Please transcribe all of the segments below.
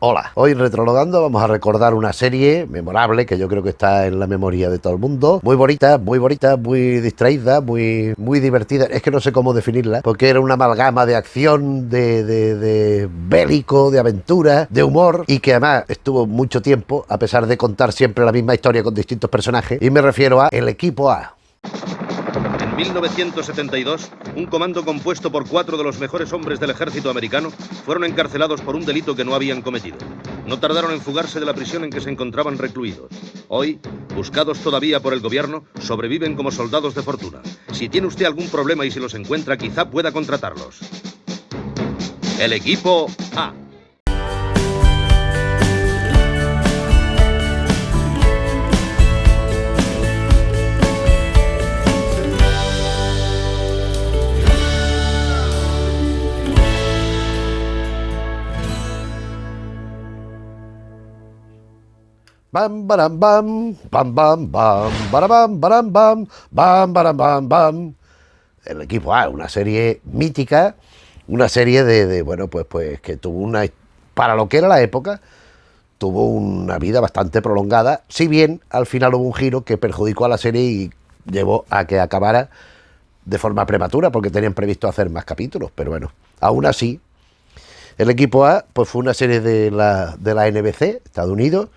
Hola, hoy en Retrologando vamos a recordar una serie memorable que yo creo que está en la memoria de todo el mundo. Muy bonita, muy distraída, muy divertida. Es que no sé cómo definirla, porque era una amalgama de acción, de bélico, de aventura, de humor, y que además estuvo mucho tiempo, a pesar de contar siempre la misma historia con distintos personajes. Y me refiero a El Equipo A. En 1972, un comando compuesto por 4 de los mejores hombres del ejército americano fueron encarcelados por un delito que no habían cometido. No tardaron en fugarse de la prisión en que se encontraban recluidos. Hoy, buscados todavía por el gobierno, sobreviven como soldados de fortuna. Si tiene usted algún problema y si los encuentra, quizá pueda contratarlos. El Equipo A. Bam, baram, bam, bam, bam, bam, barabam, baram, bam, bam, baram, bam, bam. El Equipo A, una serie mítica, una serie bueno, pues que tuvo para lo que era la época, tuvo una vida bastante prolongada, si bien al final hubo un giro que perjudicó a la serie y llevó a que acabara de forma prematura, porque tenían previsto hacer más capítulos, pero bueno, aún así, El Equipo A pues fue una serie de la NBC, Estados Unidos,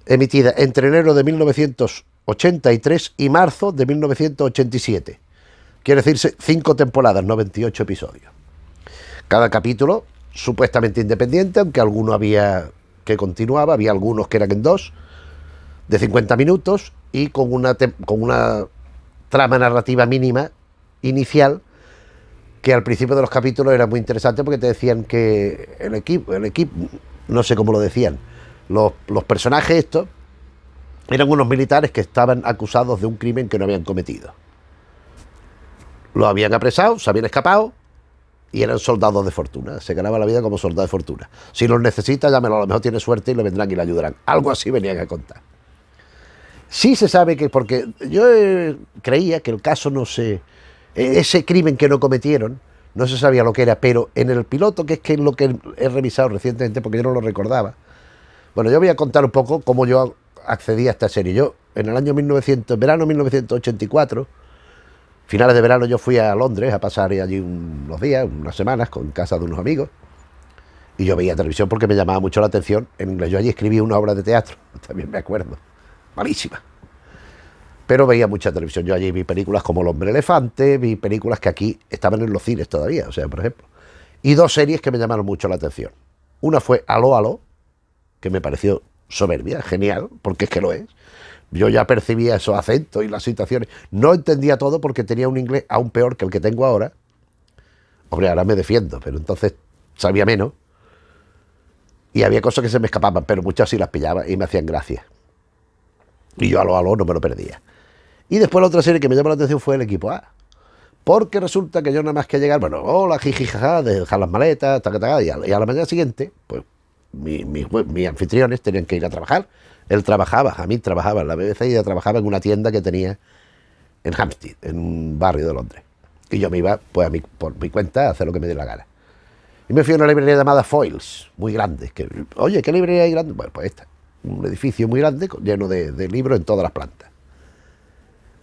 emitida entre enero de 1983 y marzo de 1987. Quiere decirse 5 temporadas, no 28 episodios. Cada capítulo supuestamente independiente, aunque alguno había que continuaba, había algunos que eran en dos, de 50 minutos y con una trama narrativa mínima inicial, que al principio de los capítulos era muy interesante porque te decían que el equipo, no sé cómo lo decían, los personajes estos eran unos militares que estaban acusados de un crimen que no habían cometido. Los habían apresado, se habían escapado y eran soldados de fortuna. Se ganaba la vida como soldado de fortuna. Si los necesita, llámelo, a lo mejor tiene suerte y le vendrán y le ayudarán. Algo así venían a contar. Sí se sabe que, porque yo creía que el caso no se... Ese crimen que no cometieron, no se sabía lo que era, pero en el piloto, que es lo que he revisado recientemente porque yo no lo recordaba. Bueno, yo voy a contar un poco cómo yo accedí a esta serie. Yo, en el año verano 1984, finales de verano, yo fui a Londres a pasar allí unos días, unas semanas, con casa de unos amigos, y yo veía televisión porque me llamaba mucho la atención en inglés. Yo allí escribí una obra de teatro, también me acuerdo, malísima, pero veía mucha televisión. Yo allí vi películas como El Hombre Elefante, vi películas que aquí estaban en los cines todavía, o sea, por ejemplo, y 2 series que me llamaron mucho la atención. Una fue Aló, Aló, que me pareció soberbia, genial, porque es que lo es. Yo ya percibía esos acentos y las situaciones. No entendía todo porque tenía un inglés aún peor que el que tengo ahora. Hombre, ahora me defiendo, pero entonces sabía menos. Y había cosas que se me escapaban, pero muchas sí las pillaba y me hacían gracia. Y yo Aló, Aló no me lo perdía. Y después la otra serie que me llamó la atención fue El Equipo A. Porque resulta que yo nada más que llegar, bueno, hola, jijijaja, dejar las maletas, y a la mañana siguiente, pues mis anfitriones tenían que ir a trabajar. Él trabajaba, Hamid trabajaba en la BBC y ella trabajaba en una tienda que tenía en Hampstead, en un barrio de Londres. Y yo me iba pues por mi cuenta a hacer lo que me diera la gana. Y me fui a una librería llamada Foyles, muy grande. Oye, ¿qué librería hay grande? Bueno, pues esta. Un edificio muy grande, lleno de libros en todas las plantas.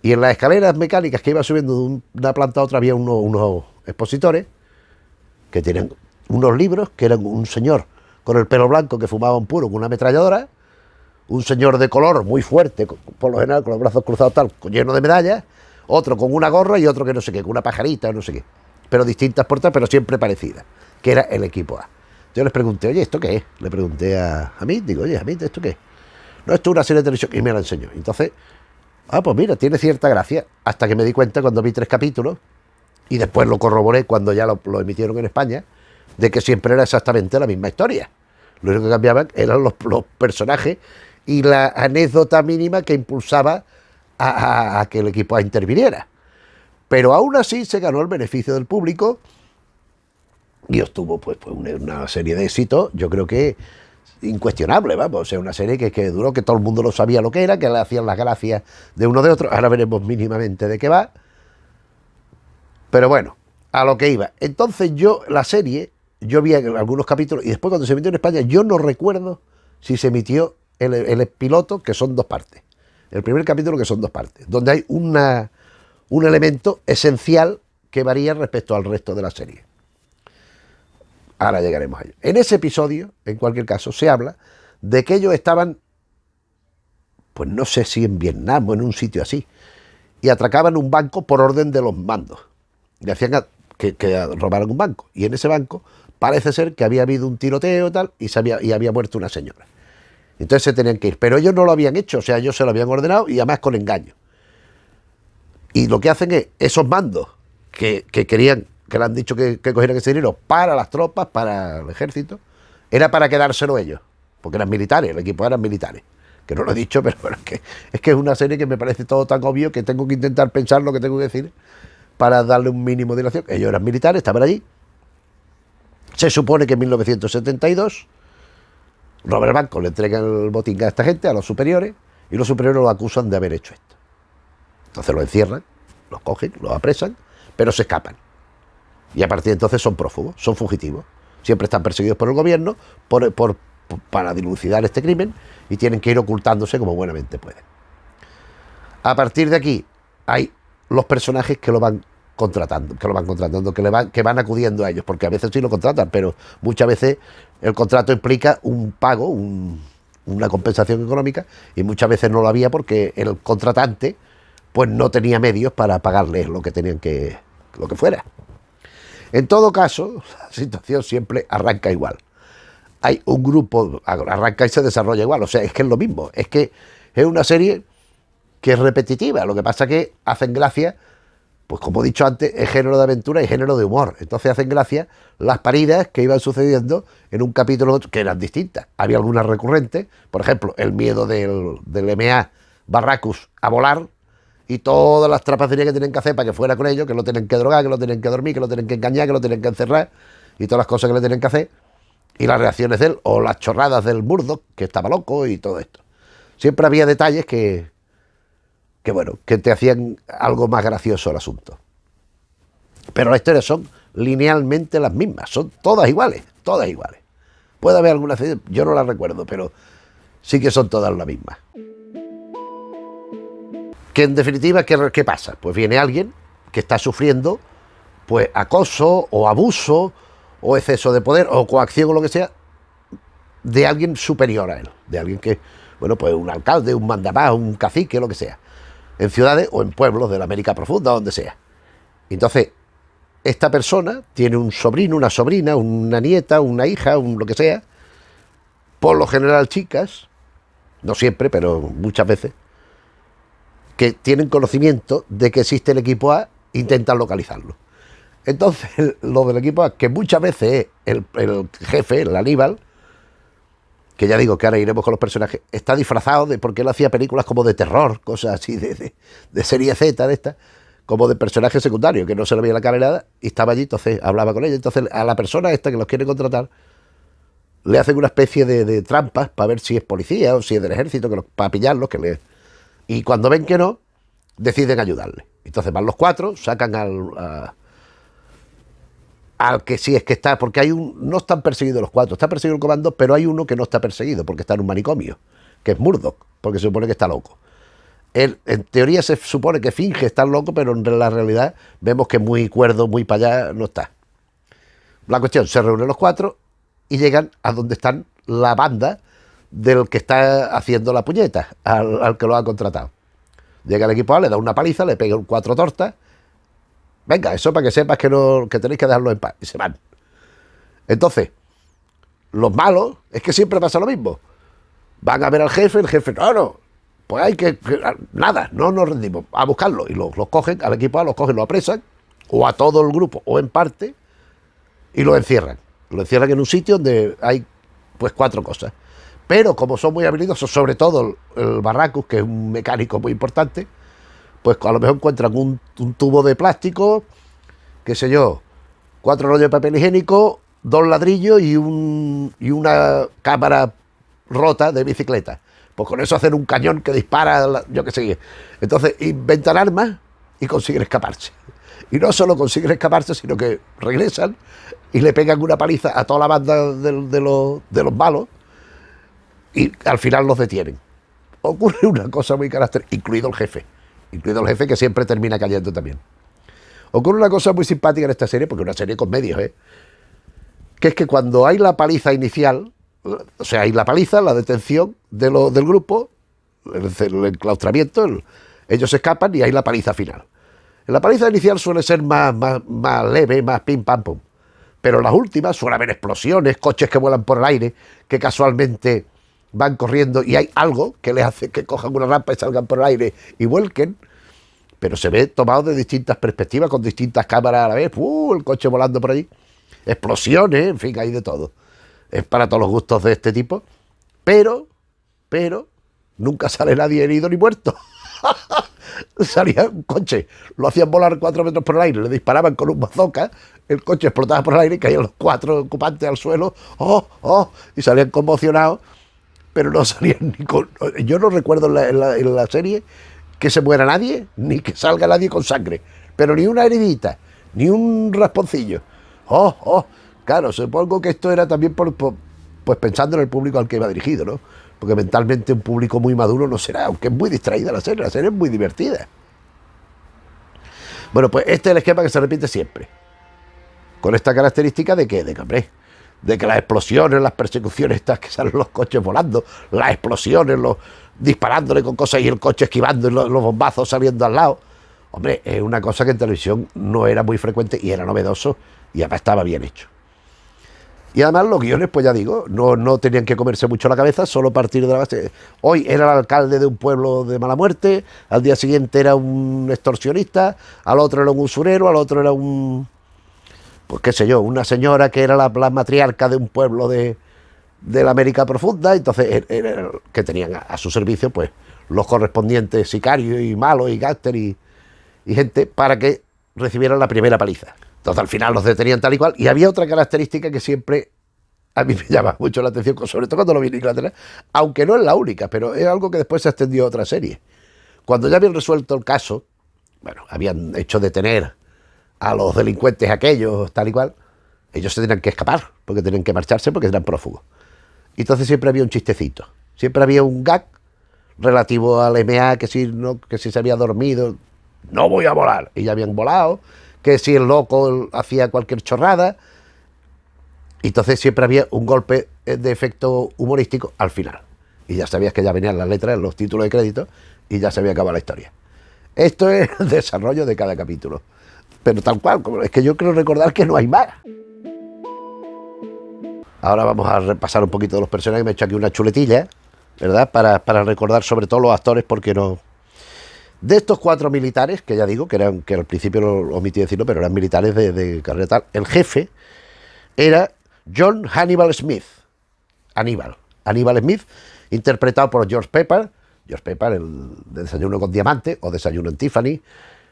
Y en las escaleras mecánicas que iba subiendo de una planta a otra había unos expositores que tenían unos libros, que eran un señor con el pelo blanco que fumaba un puro con una ametralladora, un señor de color muy fuerte, por lo general con los brazos cruzados tal, lleno de medallas, otro con una gorra y otro que no sé qué, con una pajarita, no sé qué, pero distintas puertas, pero siempre parecidas, que era El Equipo A. Yo les pregunté, oye, ¿esto qué es? Le pregunté a mí, digo, oye, a mí, ¿esto qué es? No, esto es una serie de televisión, y me la enseñó. Entonces, pues mira, tiene cierta gracia, hasta que me di cuenta cuando vi 3 capítulos, y después lo corroboré cuando ya lo emitieron en España, de que siempre era exactamente la misma historia. Lo único que cambiaban eran los personajes y la anécdota mínima que impulsaba a que el Equipo A interviniera. Pero aún así se ganó el beneficio del público y obtuvo pues una serie de éxitos, yo creo que incuestionable, vamos, o sea, una serie que duró, que todo el mundo lo sabía lo que era, que le hacían las gracias de uno de otro. Ahora veremos mínimamente de qué va. Pero bueno, a lo que iba. Entonces la serie, yo vi algunos capítulos y después cuando se emitió en España, yo no recuerdo si se emitió el piloto, que son 2 partes. El primer capítulo, que son 2 partes, donde hay un elemento esencial que varía respecto al resto de la serie. Ahora llegaremos a ello. En ese episodio, en cualquier caso, se habla de que ellos estaban, pues no sé si en Vietnam o en un sitio así, y atracaban un banco por orden de los mandos. Le hacían que robaran un banco. Y en ese banco parece ser que había habido un tiroteo y tal, y había muerto una señora. Entonces se tenían que ir. Pero ellos no lo habían hecho, o sea, ellos se lo habían ordenado y además con engaño. Y lo que hacen es, esos mandos que querían, que le han dicho que cogieran ese dinero para las tropas, para el ejército, era para quedárselo ellos, porque eran militares, el equipo eran militares. Que no lo he dicho, pero bueno, es que es una serie que me parece todo tan obvio que tengo que intentar pensar lo que tengo que decir para darle un mínimo de dilación. Ellos eran militares, estaban allí. Se supone que en 1972 roban el banco, le entregan el botín a esta gente, a los superiores, y los superiores los acusan de haber hecho esto. Entonces los encierran, los cogen, los apresan, pero se escapan. Y a partir de entonces son prófugos, son fugitivos. Siempre están perseguidos por el gobierno para dilucidar este crimen y tienen que ir ocultándose como buenamente pueden. A partir de aquí hay los personajes que lo van contratando, que van acudiendo a ellos, porque a veces sí lo contratan, pero muchas veces el contrato implica un pago, una compensación económica, y muchas veces no lo había porque el contratante pues no tenía medios para pagarles lo que fuera. En todo caso, la situación siempre arranca igual. Hay un grupo, arranca y se desarrolla igual, o sea, es que es lo mismo, es que es una serie que es repetitiva, lo que pasa que hacen gracia, pues como he dicho antes, es género de aventura y género de humor, entonces hacen gracia las paridas que iban sucediendo en un capítulo que eran distintas. Había algunas recurrentes, por ejemplo, el miedo del MA Barracus a volar, y todas las trapacerías que tienen que hacer para que fuera con ellos, que lo tienen que drogar, que lo tienen que dormir, que lo tienen que engañar, que lo tienen que encerrar, y todas las cosas que le tienen que hacer, y las reacciones de él, o las chorradas del Murdoch, que estaba loco, y todo esto. Siempre había detalles que te hacían algo más gracioso el asunto. Pero las historias son linealmente las mismas, son todas iguales, todas iguales. Puede haber algunas, yo no las recuerdo, pero sí que son todas las mismas. Que en definitiva, ¿qué pasa? Pues viene alguien que está sufriendo pues acoso o abuso o exceso de poder o coacción o lo que sea de alguien superior a él, de alguien que, bueno, pues un alcalde, un mandamás, un cacique, lo que sea, en ciudades o en pueblos de la América profunda, donde sea. Entonces, esta persona tiene un sobrino, una sobrina, una nieta, una hija, lo que sea, por lo general chicas, no siempre, pero muchas veces, que tienen conocimiento de que existe el equipo A, intentan localizarlo. Entonces, lo del equipo A, que muchas veces es el jefe, el Aníbal, que ya digo que ahora iremos con los personajes, está disfrazado porque él hacía películas como de terror, cosas así de serie Z, de estas, como de personaje secundario, que no se le veía la cara nada, y estaba allí, entonces hablaba con ella. Entonces, a la persona esta que los quiere contratar, le hacen una especie de trampas para ver si es policía o si es del ejército, para pillarlos, y cuando ven que no, deciden ayudarle. Entonces van los 4, sacan al que sí es que está, porque no están perseguidos los 4, está perseguido el comando, pero hay uno que no está perseguido, porque está en un manicomio, que es Murdoch, porque se supone que está loco. Él, en teoría, se supone que finge estar loco, pero en la realidad vemos que muy cuerdo, muy para allá, no está. La cuestión, se reúnen los 4 y llegan a donde están la banda del que está haciendo la puñeta, al que lo ha contratado. Llega el equipo A, le da una paliza, le pega 4 tortas. Venga, eso para que sepas que tenéis que dejarlo en paz. Y se van. Entonces, los malos, es que siempre pasa lo mismo. Van a ver al jefe, el jefe, no, pues hay nada, no nos rendimos, a buscarlo. Y los cogen, al equipo A los cogen, lo apresan, o a todo el grupo, o en parte, y lo encierran. Lo encierran en un sitio donde hay, pues, 4 cosas. Pero como son muy habilidosos, sobre todo el Barracus, que es un mecánico muy importante, pues a lo mejor encuentran un tubo de plástico, qué sé yo, 4 rollos de papel higiénico, 2 ladrillos y una cámara rota de bicicleta. Pues con eso hacen un cañón que dispara, yo qué sé. Entonces inventan armas y consiguen escaparse. Y no solo consiguen escaparse, sino que regresan y le pegan una paliza a toda la banda de los malos y al final los detienen. Ocurre una cosa muy característica, incluido el jefe que siempre termina cayendo también. Ocurre una cosa muy simpática en esta serie, porque es una serie con medios, que es que cuando hay la paliza inicial, o sea, hay la paliza, la detención del grupo, el enclaustramiento, ellos se escapan y hay la paliza final. La paliza inicial suele ser más leve, más pim pam pum, pero en las últimas suele haber explosiones, coches que vuelan por el aire, que casualmente van corriendo y hay algo que les hace que cojan una rampa y salgan por el aire y vuelquen, pero se ve tomado de distintas perspectivas, con distintas cámaras a la vez, el coche volando por allí, explosiones, en fin, hay de todo. Es para todos los gustos de este tipo, pero nunca sale nadie herido ni muerto. Salía un coche, lo hacían volar 4 metros por el aire, le disparaban con un bazooka, el coche explotaba por el aire y caían los 4 ocupantes al suelo, y salían conmocionados, pero no salían ni con... Yo no recuerdo en la serie que se muera nadie, ni que salga nadie con sangre, pero ni una heridita, ni un rasponcillo. Claro, supongo que esto era también pues pensando en el público al que iba dirigido, ¿no? Porque mentalmente un público muy maduro no será, aunque es muy distraída la serie es muy divertida. Bueno, pues este es el esquema que se repite siempre, con esta característica de que las explosiones, las persecuciones estas que salen los coches volando, las explosiones, los disparándole con cosas y el coche esquivando y los bombazos saliendo al lado. Hombre, es una cosa que en televisión no era muy frecuente y era novedoso y además estaba bien hecho. Y además los guiones, pues ya digo, no tenían que comerse mucho la cabeza, solo partir de la base. Hoy era el alcalde de un pueblo de mala muerte, al día siguiente era un extorsionista, al otro era un usurero, al otro era pues qué sé yo, una señora que era la matriarca de un pueblo de la América profunda, entonces era que tenían a su servicio pues los correspondientes sicarios y malos y gángster y gente para que recibieran la primera paliza. Entonces al final los detenían tal y cual, y había otra característica que siempre a mí me llama mucho la atención, sobre todo cuando lo vi en Inglaterra, aunque no es la única, pero es algo que después se extendió a otra serie. Cuando ya habían resuelto el caso, bueno, habían hecho detener a los delincuentes aquellos, tal y cual, ellos se tenían que escapar, porque tenían que marcharse porque eran prófugos. Y entonces siempre había un chistecito, siempre había un gag relativo al MA, que si se había dormido, no voy a volar, y ya habían volado, que si el loco hacía cualquier chorrada, y entonces siempre había un golpe de efecto humorístico al final. Y ya sabías que ya venían las letras, los títulos de crédito, y ya se había acabado la historia. Esto es el desarrollo de cada capítulo. Pero tal cual, es que yo creo recordar que no hay más. Ahora vamos a repasar un poquito de los personajes. Me he hecho aquí una chuletilla, ¿verdad? Para recordar sobre todo los actores, porque no... De estos 4 militares, que ya digo, que al principio lo omití decirlo, pero eran militares de carrera tal, el jefe era John Hannibal Smith. Hannibal Smith, interpretado por George Pepper, el de Desayuno con Diamante o Desayuno en Tiffany,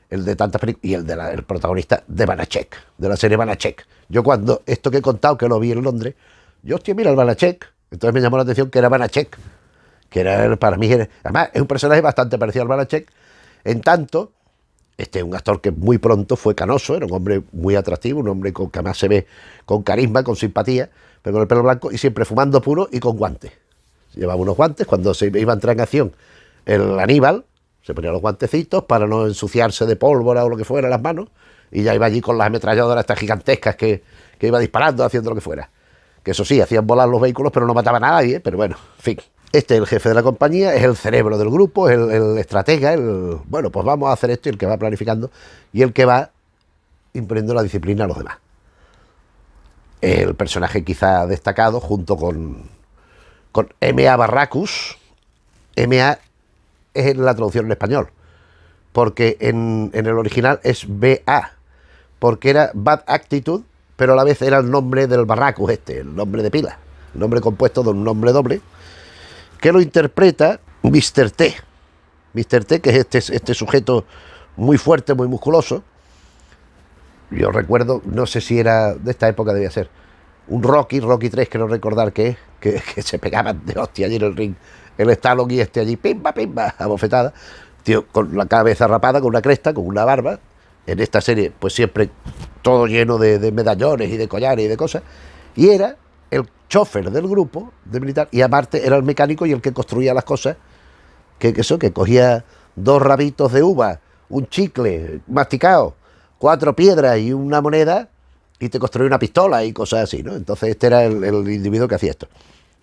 el de tantas películas, y el protagonista de Banachek, de la serie Banachek. Yo cuando esto que he contado, que lo vi en Londres, yo, hostia, mira el Banachek, entonces me llamó la atención que era Banachek, que era para mí, además es un personaje bastante parecido al Banachek, en tanto, este es un actor que muy pronto fue canoso, era un hombre muy atractivo, un hombre que además se ve con carisma, con simpatía, pero con el pelo blanco y siempre fumando puro y con guantes. Llevaba unos guantes, cuando se iba a entrar en acción el Aníbal, se ponía los guantecitos para no ensuciarse de pólvora o lo que fuera las manos, y ya iba allí con las ametralladoras estas gigantescas que iba disparando, haciendo lo que fuera. Que eso sí, hacían volar los vehículos, pero no mataban a nadie, pero bueno, en fin. Este es el jefe de la compañía, es el cerebro del grupo, es el estratega, bueno, pues vamos a hacer esto, y el que va planificando, y el que va imponiendo la disciplina a los demás. El personaje quizá destacado, junto con M.A. Barracus. M.A. es la traducción en español, porque en el original es B.A., porque era Bad Actitude, pero a la vez era el nombre del Barracus el nombre de pila, el nombre compuesto de un nombre doble, que lo interpreta Mr. T. Mr. T, que es este sujeto muy fuerte, muy musculoso. Yo recuerdo, no sé si era de esta época, debía ser un Rocky 3, creo recordar que se pegaban de hostia allí en el ring, el Stallone y allí, pimba, a bofetada, tío, con la cabeza rapada, con una cresta, con una barba, en esta serie, pues siempre todo lleno de medallones y de collares y de cosas, y era el chofer del grupo de militar, y aparte era el mecánico y el que construía las cosas, que cogía 2 rabitos de uva, un chicle masticado, 4 piedras y una moneda, y te construía una pistola y cosas así, ¿no? Entonces este era el individuo que hacía esto.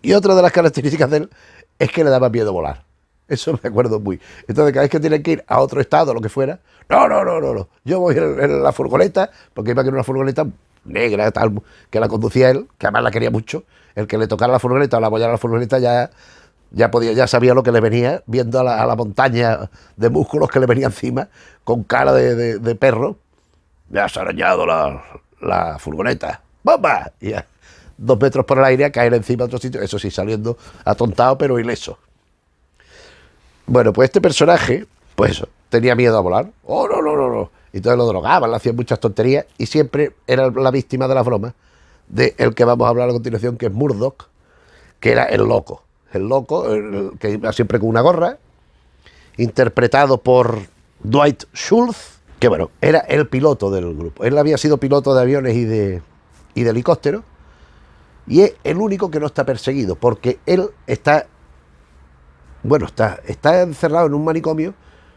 Y otra de las características de él es que le daba miedo volar. Eso me acuerdo muy. Entonces, cada vez que tienen que ir a otro estado, lo que fuera, no. Yo voy en la furgoneta, porque iba que era una furgoneta negra, tal, que la conducía él, que además la quería mucho. El que le tocara la furgoneta o la apoyara la furgoneta ya sabía lo que le venía, viendo a la montaña de músculos que le venía encima, con cara de perro. Me has arañado la furgoneta. ¡Bomba! Y a 2 metros por el aire a caer encima de otro sitio, eso sí, saliendo atontado, pero ileso. Bueno, pues este personaje, pues eso, tenía miedo a volar. Oh, no. Y entonces lo drogaban, le hacían muchas tonterías y siempre era la víctima de las bromas del que vamos a hablar a continuación, que es Murdoch, que era el loco. El que iba siempre con una gorra, interpretado por Dwight Schultz, que bueno, era el piloto del grupo. Él había sido piloto de aviones y de helicópteros, y es el único que no está perseguido, porque él está encerrado en un manicomio,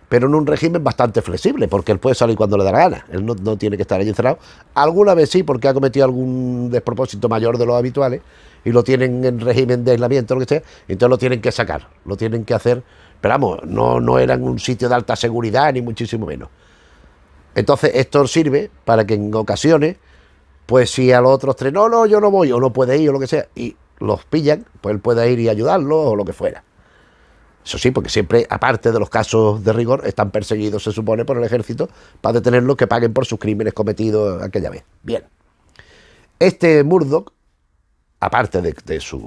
pero en un régimen bastante flexible, porque él puede salir cuando le da la gana. Él no tiene que estar allí encerrado. Alguna vez sí, porque ha cometido algún despropósito mayor de los habituales, y lo tienen en régimen de aislamiento, lo que sea, entonces lo tienen que sacar, lo tienen que hacer, pero vamos, no era en un sitio de alta seguridad, ni muchísimo menos. Entonces esto sirve para que en ocasiones, pues si a los otros 3, no, yo no voy, o no puede ir, o lo que sea, y los pillan, pues él puede ir y ayudarlos, o lo que fuera. Eso sí, porque siempre, aparte de los casos de rigor, están perseguidos, se supone, por el ejército para detenerlos, que paguen por sus crímenes cometidos aquella vez. Bien. Este Murdoch, aparte de sus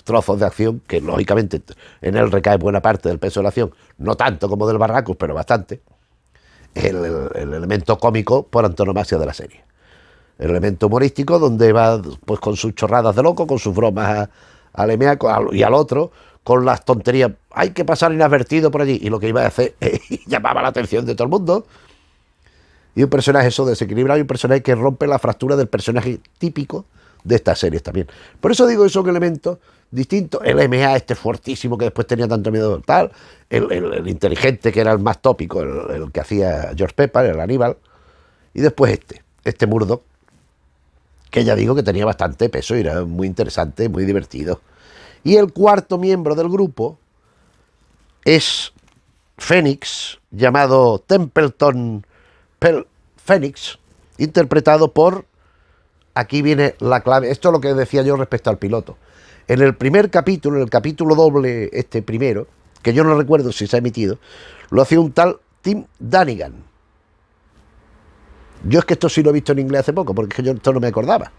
trozos de acción, que lógicamente en él recae buena parte del peso de la acción, no tanto como del Barracus, pero bastante, es el elemento cómico por antonomasia de la serie. El elemento humorístico, donde va pues con sus chorradas de loco, con sus bromas al EMEA y al otro, con las tonterías, hay que pasar inadvertido por allí, y lo que iba a hacer llamaba la atención de todo el mundo. Y un personaje eso desequilibrado, y un personaje que rompe la fractura del personaje típico de estas series también. Por eso digo que son elementos distintos. El MA este fuertísimo, que después tenía tanto miedo tal, el inteligente, que era el más tópico, el que hacía George Pepper, el Aníbal, y después este Murdoch, que ya digo que tenía bastante peso y era muy interesante, muy divertido. Y el cuarto miembro del grupo es Phoenix, llamado Templeton Phoenix, interpretado por, aquí viene la clave, esto es lo que decía yo respecto al piloto. En el primer capítulo, en el capítulo doble primero, que yo no recuerdo si se ha emitido, lo hacía un tal Tim Dunnigan. Yo es que esto sí lo he visto en inglés hace poco, porque es que yo esto no me acordaba.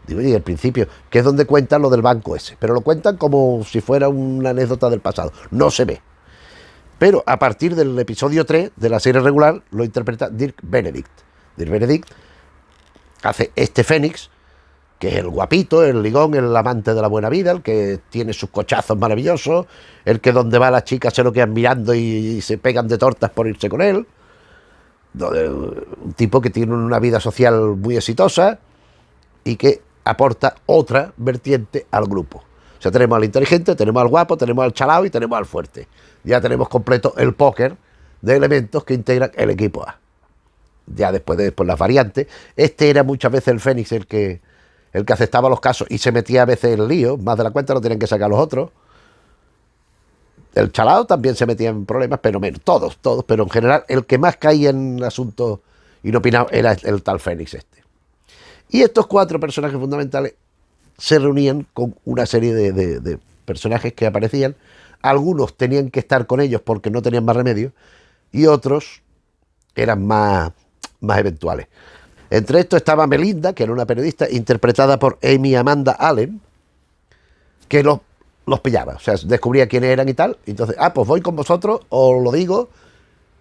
Digo, y al principio, que es donde cuentan lo del banco ese, pero lo cuentan como si fuera una anécdota del pasado, no se ve. Pero a partir del episodio 3 de la serie regular lo interpreta Dirk Benedict. Dirk Benedict hace este Fénix, que es el guapito, el ligón, el amante de la buena vida, el que tiene sus cochazos maravillosos, el que donde va las chicas se lo quedan mirando y se pegan de tortas por irse con él. Un tipo que tiene una vida social muy exitosa y que aporta otra vertiente al grupo. O sea, tenemos al inteligente, tenemos al guapo, tenemos al chalao y tenemos al fuerte. Ya tenemos completo el póker de elementos que integran el equipo A. Ya después las variantes. Este era muchas veces el Fénix el que aceptaba los casos y se metía a veces en lío, más de la cuenta, lo tenían que sacar los otros. El chalao también se metía en problemas, pero menos, todos, pero en general el que más caía en asuntos inopinados era el tal Fénix este. Y estos 4 personajes fundamentales se reunían con una serie de personajes que aparecían. Algunos tenían que estar con ellos porque no tenían más remedio, y otros eran más eventuales. Entre estos estaba Melinda, que era una periodista interpretada por Amy Amanda Allen, que los pillaba, o sea, descubría quiénes eran y tal. Entonces, pues voy con vosotros, os lo digo,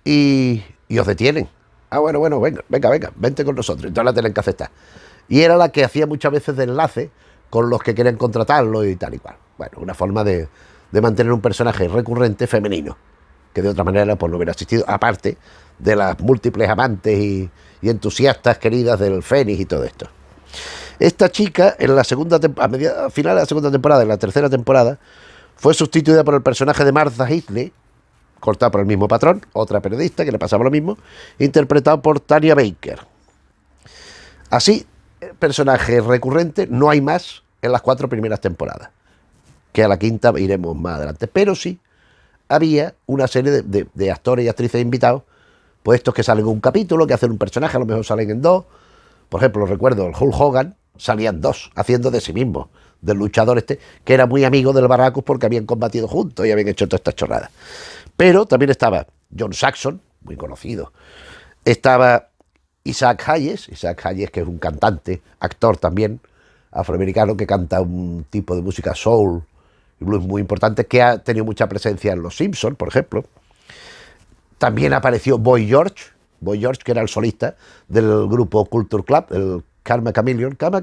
y os detienen. Bueno, venga, vente con nosotros. Entonces la tienen que aceptar. Y era la que hacía muchas veces de enlace con los que querían contratarlo y tal y cual. Bueno, una forma de mantener un personaje recurrente femenino. que de otra manera pues no hubiera existido, aparte de las múltiples amantes y entusiastas queridas del Fénix y todo esto. Esta chica, en la segunda a final de la segunda temporada, en la tercera temporada, fue sustituida por el personaje de Martha Heatley, cortada por el mismo patrón, otra periodista que le pasaba lo mismo, interpretado por Tanya Baker. Así, personaje recurrente no hay más en las 4 primeras temporadas, que a la quinta iremos más adelante, pero sí había una serie de actores y actrices invitados, pues estos que salen en un capítulo, que hacen un personaje, a lo mejor salen en 2. Por ejemplo, recuerdo, el Hulk Hogan salían 2, haciendo de sí mismo, del luchador este, que era muy amigo del Baracus porque habían combatido juntos y habían hecho todas estas chorradas. Pero también estaba John Saxon, muy conocido. Estaba Isaac Hayes, que es un cantante, actor también, afroamericano, que canta un tipo de música soul y blues muy importante, que ha tenido mucha presencia en Los Simpsons, por ejemplo. También apareció Boy George, que era el solista del grupo Culture Club, el Karma Chameleon. ¿Cómo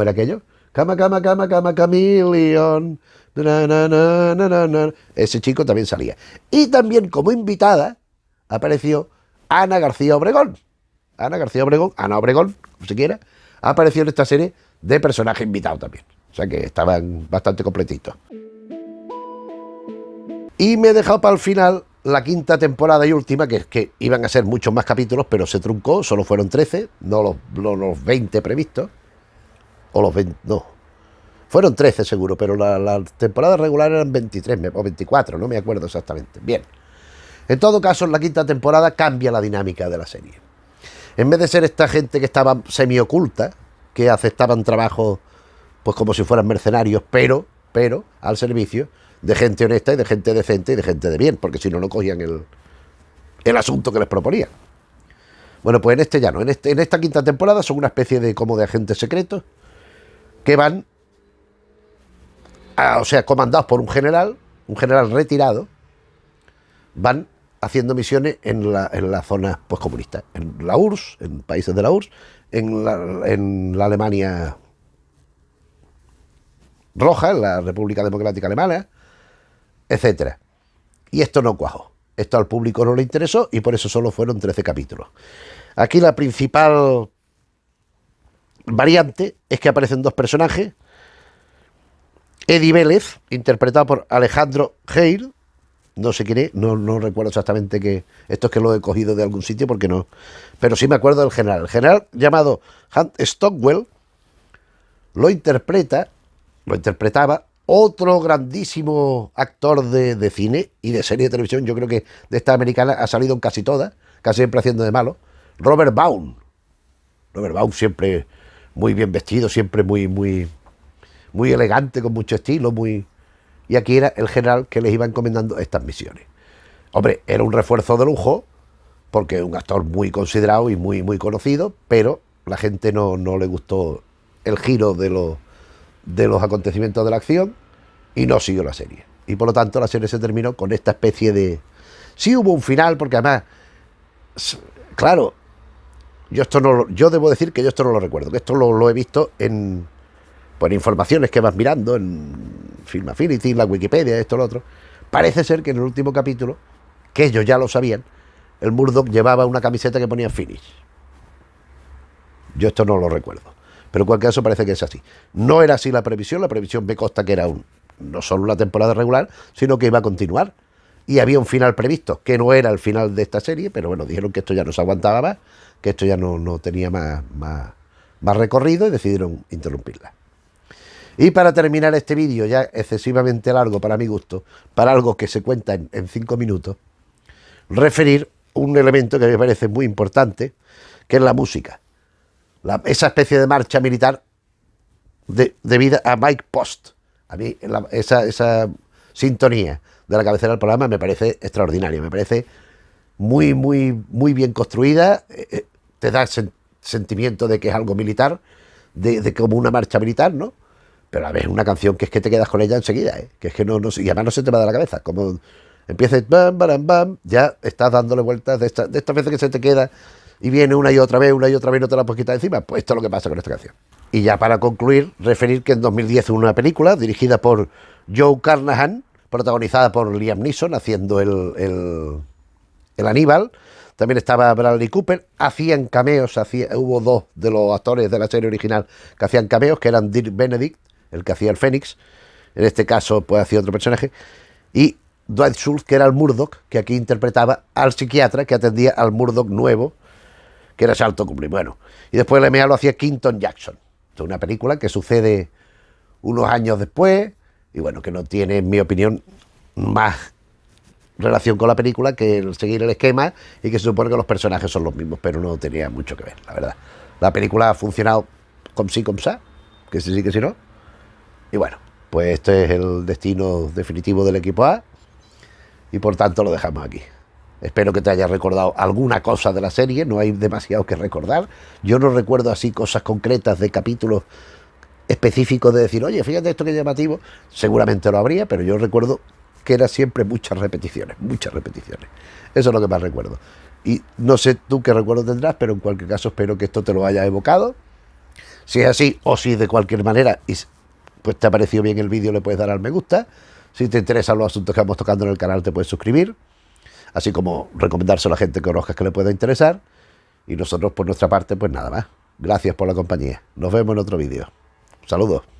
era aquello? Karma Chameleon. Na, na, na, na, na. Ese chico también salía. Y también como invitada apareció Ana García Obregón. Ana Obregón, como se quiera, apareció en esta serie de personaje invitado también. O sea que estaban bastante completitos. Y me he dejado para el final la quinta temporada y última, que es que iban a ser muchos más capítulos, pero se truncó, solo fueron 13, no los 20 previstos. O los 20, no. Fueron 13 seguro, pero la temporada regular eran 23 o 24, no me acuerdo exactamente. Bien. En todo caso, en la quinta temporada cambia la dinámica de la serie. En vez de ser esta gente que estaba semi-oculta, que aceptaban trabajo pues como si fueran mercenarios, pero al servicio de gente honesta y de gente decente y de gente de bien, porque si no, no cogían el asunto que les proponían. Bueno, pues en este ya no. En esta quinta temporada son una especie de como de agentes secretos que van, comandados por un general retirado, van haciendo misiones en la zona pues comunista, en la URSS, en países de la URSS, en la Alemania roja, en la República Democrática Alemana, etcétera. Y esto no cuajó. Esto al público no le interesó y por eso solo fueron 13 capítulos. Aquí la principal variante es que aparecen 2 personajes. Eddie Vélez, interpretado por Alejandro Hale, no sé quién es, no recuerdo exactamente qué. Esto es que lo he cogido de algún sitio porque no. Pero sí me acuerdo del general. El general llamado Hunt Stockwell lo interpretaba otro grandísimo actor de cine y de serie de televisión. Yo creo que de esta americana ha salido en casi todas, casi siempre haciendo de malo. Robert Vaughn, siempre muy bien vestido, siempre muy elegante, con mucho estilo, y aquí era el general que les iba encomendando estas misiones. Hombre, era un refuerzo de lujo, porque es un actor muy considerado y muy conocido, pero la gente no le gustó el giro de los acontecimientos de la acción y no siguió la serie. Y por lo tanto la serie se terminó con esta especie de... Sí hubo un final, porque además, claro, yo debo decir que yo esto no lo recuerdo, que esto lo he visto en informaciones que vas mirando en Film Affinity, la Wikipedia, esto, lo otro. Parece ser que en el último capítulo, que ellos ya lo sabían, el Murdoch llevaba una camiseta que ponía Finish. Yo esto no lo recuerdo, pero en cualquier caso parece que es así. No era así la previsión me consta que era no solo una temporada regular, sino que iba a continuar. Y había un final previsto, que no era el final de esta serie, pero bueno, dijeron que esto ya no se aguantaba más, que esto ya no tenía más recorrido y decidieron interrumpirla. Y para terminar este vídeo, ya excesivamente largo para mi gusto, para algo que se cuenta en 5 minutos, referir un elemento que me parece muy importante, que es la música. Esa especie de marcha militar debida a Mike Post. A mí esa sintonía de la cabecera del programa me parece extraordinaria, me parece muy bien construida, te da sentimiento de que es algo militar, de como una marcha militar, ¿no? Pero a ver, es una canción que es que te quedas con ella enseguida, que es que y además no se te va de la cabeza, como empiezas bam, bam, bam, ya estás dándole vueltas de estas veces que se te queda y viene una y otra vez, no te la puedes quitar encima. Pues esto es lo que pasa con esta canción. Y ya para concluir, referir que en 2010 hubo una película dirigida por Joe Carnahan, protagonizada por Liam Neeson haciendo el Aníbal. También estaba Bradley Cooper. Hacían cameos, hubo dos de los actores de la serie original que hacían cameos, que eran Dirk Benedict, el que hacía el Fénix. En este caso, pues hacía otro personaje. Y Dwight Schultz, que era el Murdoch, que aquí interpretaba al psiquiatra que atendía al Murdoch nuevo, que era Sharlto Copley. Bueno, y después el EMEA lo hacía Quinton Jackson. Es una película que sucede unos años después y bueno, que no tiene, en mi opinión, más relación con la película que el seguir el esquema, y que se supone que los personajes son los mismos, pero no tenía mucho que ver, la verdad. La película ha funcionado com sí, com sa, que sí, que sí no. Y bueno, pues este es el destino definitivo del equipo A, y por tanto lo dejamos aquí. Espero que te haya recordado alguna cosa de la serie, no hay demasiado que recordar. Yo no recuerdo así cosas concretas de capítulos específicos de decir, oye, fíjate esto que llamativo. Seguramente lo habría, pero yo recuerdo que era siempre muchas repeticiones, muchas repeticiones. Eso es lo que más recuerdo. Y no sé tú qué recuerdo tendrás, pero en cualquier caso espero que esto te lo haya evocado. Si es así, o si de cualquier manera pues te ha parecido bien el vídeo, le puedes dar al me gusta. Si te interesan los asuntos que vamos tocando en el canal, te puedes suscribir, así como recomendárselo a la gente que conozcas que le pueda interesar. Y nosotros, por nuestra parte, pues nada más. Gracias por la compañía. Nos vemos en otro vídeo. Saludos.